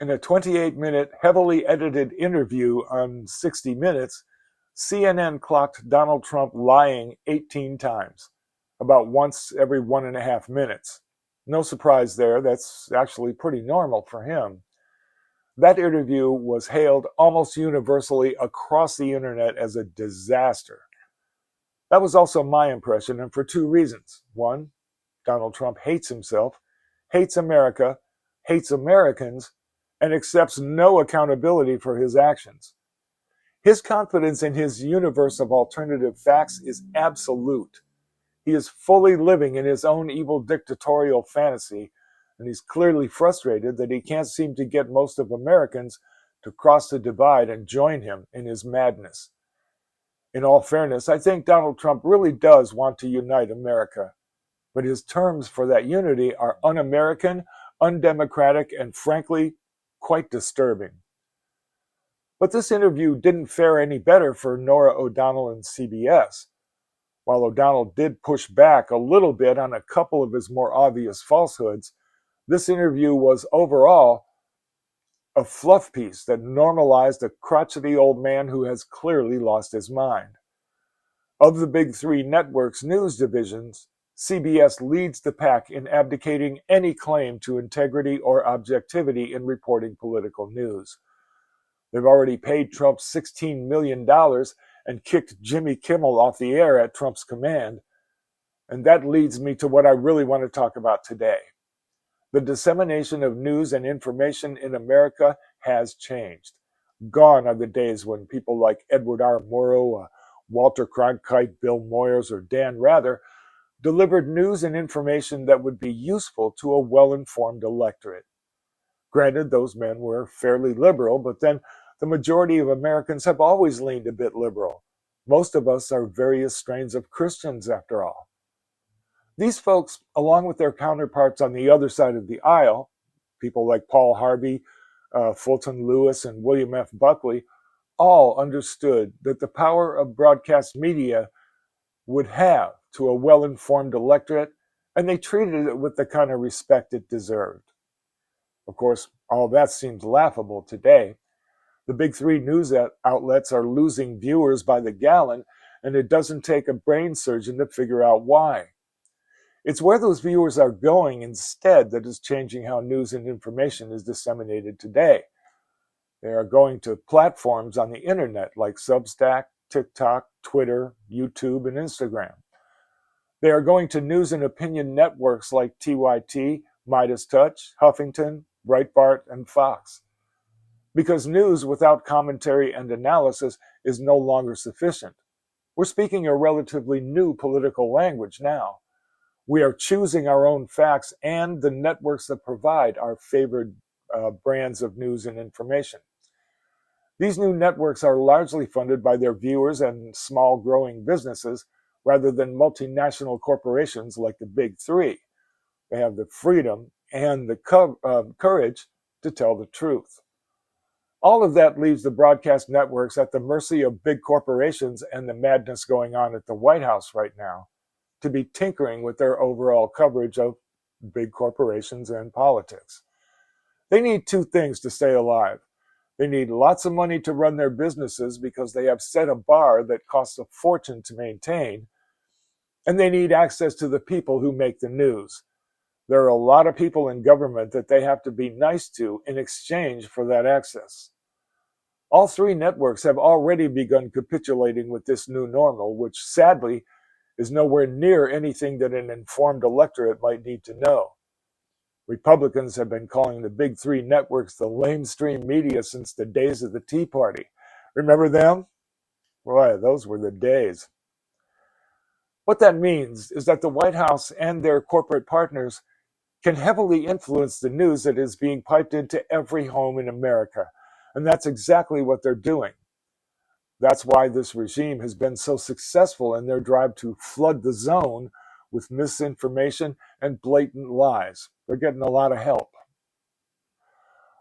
In a 28-minute, heavily edited interview on 60 Minutes, CNN clocked Donald Trump lying 18 times, about once every 1.5 minutes. No surprise there, that's actually pretty normal for him. That interview was hailed almost universally across the internet as a disaster. That was also my impression, and for two reasons. One, Donald Trump hates himself, hates America, hates Americans, and accepts no accountability for his actions. His confidence in his universe of alternative facts is absolute. He is fully living in his own evil dictatorial fantasy, and he's clearly frustrated that he can't seem to get most of Americans to cross the divide and join him in his madness. In all fairness, I think Donald Trump really does want to unite America, but his terms for that unity are un-American, undemocratic, and frankly, quite disturbing. But this interview didn't fare any better for Norah O'Donnell and CBS. While O'Donnell did push back a little bit on a couple of his more obvious falsehoods, this interview was overall a fluff piece that normalized a crotchety old man who has clearly lost his mind. Of the big three networks' news divisions, CBS leads the pack in abdicating any claim to integrity or objectivity in reporting political news. They've already paid Trump $16 million and kicked Jimmy Kimmel off the air at Trump's command. And that leads me to what I really want to talk about today. The dissemination of news and information in America has changed. Gone are the days when people like Edward R. Murrow, Walter Cronkite, Bill Moyers, or Dan Rather delivered news and information that would be useful to a well-informed electorate. Granted, those men were fairly liberal, but then the majority of Americans have always leaned a bit liberal. Most of us are various strains of Christians, after all. These folks, along with their counterparts on the other side of the aisle, people like Paul Harvey, Fulton Lewis, and William F. Buckley, all understood that the power of broadcast media would have to a well-informed electorate, and they treated it with the kind of respect it deserved. Of course, all that seems laughable today. The big three news outlets are losing viewers by the gallon, and it doesn't take a brain surgeon to figure out why. It's where those viewers are going instead that is changing how news and information is disseminated today. They are going to platforms on the internet like Substack, TikTok, Twitter, YouTube, and Instagram. They are going to news and opinion networks like TYT, Midas Touch, Huffington, Breitbart, and Fox. Because news without commentary and analysis is no longer sufficient. We're speaking a relatively new political language now. We are choosing our own facts and the networks that provide our favored brands of news and information. These new networks are largely funded by their viewers and small growing businesses rather than multinational corporations like the big three. They have the freedom and the courage to tell the truth. All of that leaves the broadcast networks at the mercy of big corporations and the madness going on at the White House right now to be tinkering with their overall coverage of big corporations and politics. They need two things to stay alive. They need lots of money to run their businesses because they have set a bar that costs a fortune to maintain, and they need access to the people who make the news. There are a lot of people in government that they have to be nice to in exchange for that access. All three networks have already begun capitulating with this new normal, which sadly is nowhere near anything that an informed electorate might need to know. Republicans have been calling the big three networks the lamestream media since the days of the Tea Party. Remember them? Boy, those were the days. What that means is that the White House and their corporate partners can heavily influence the news that is being piped into every home in America. And that's exactly what they're doing. That's why this regime has been so successful in their drive to flood the zone with misinformation and blatant lies. They're getting a lot of help.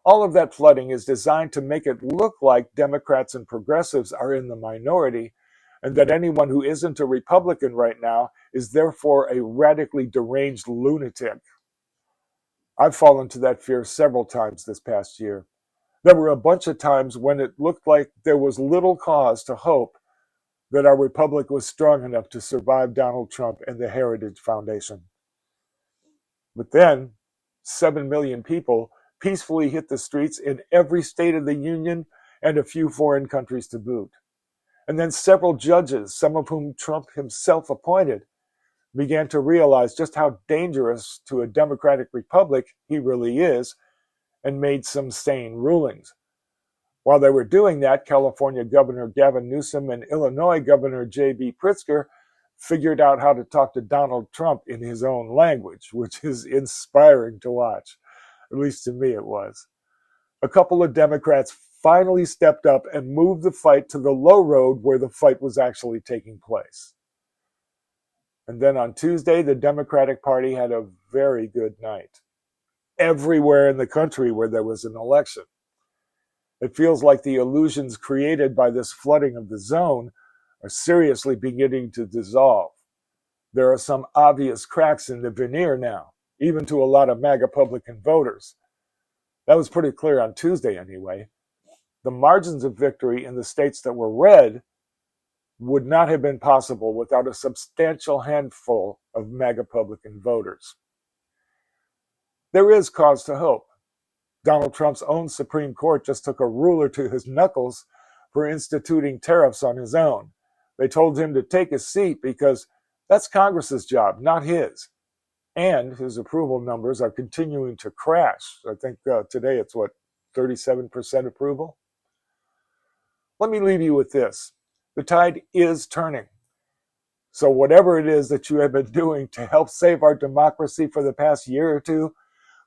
All of that flooding is designed to make it look like Democrats and progressives are in the minority, and that anyone who isn't a Republican right now is therefore a radically deranged lunatic. I've fallen to that fear several times this past year. There were a bunch of times when it looked like there was little cause to hope that our republic was strong enough to survive Donald Trump and the Heritage Foundation. But then, 7 million people peacefully hit the streets in every state of the Union and a few foreign countries to boot. And then several judges, some of whom Trump himself appointed, began to realize just how dangerous to a democratic republic he really is and made some sane rulings. While they were doing that, California Governor Gavin Newsom and Illinois Governor J.B. Pritzker figured out how to talk to Donald Trump in his own language, which is inspiring to watch. At least to me it was. A couple of Democrats finally stepped up and moved the fight to the low road where the fight was actually taking place. And then on Tuesday, the Democratic Party had a very good night. Everywhere in the country where there was an election. It feels like the illusions created by this flooding of the zone are seriously beginning to dissolve. There are some obvious cracks in the veneer now, even to a lot of MAGA Republican voters. That was pretty clear on Tuesday anyway. The margins of victory in the states that were red would not have been possible without a substantial handful of MAGA Republican voters. There is cause to hope. Donald Trump's own Supreme Court just took a ruler to his knuckles for instituting tariffs on his own. They told him to take his seat because that's Congress's job, not his. And his approval numbers are continuing to crash. I think today it's 37% approval? Let me leave you with this. The tide is turning. So whatever it is that you have been doing to help save our democracy for the past year or two,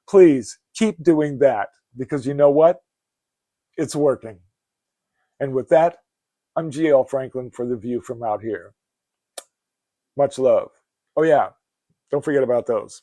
please keep doing that, because you know what? It's working. And with that, I'm GL Franklyn for The View from Out Here. Much love. Oh yeah, don't forget about those.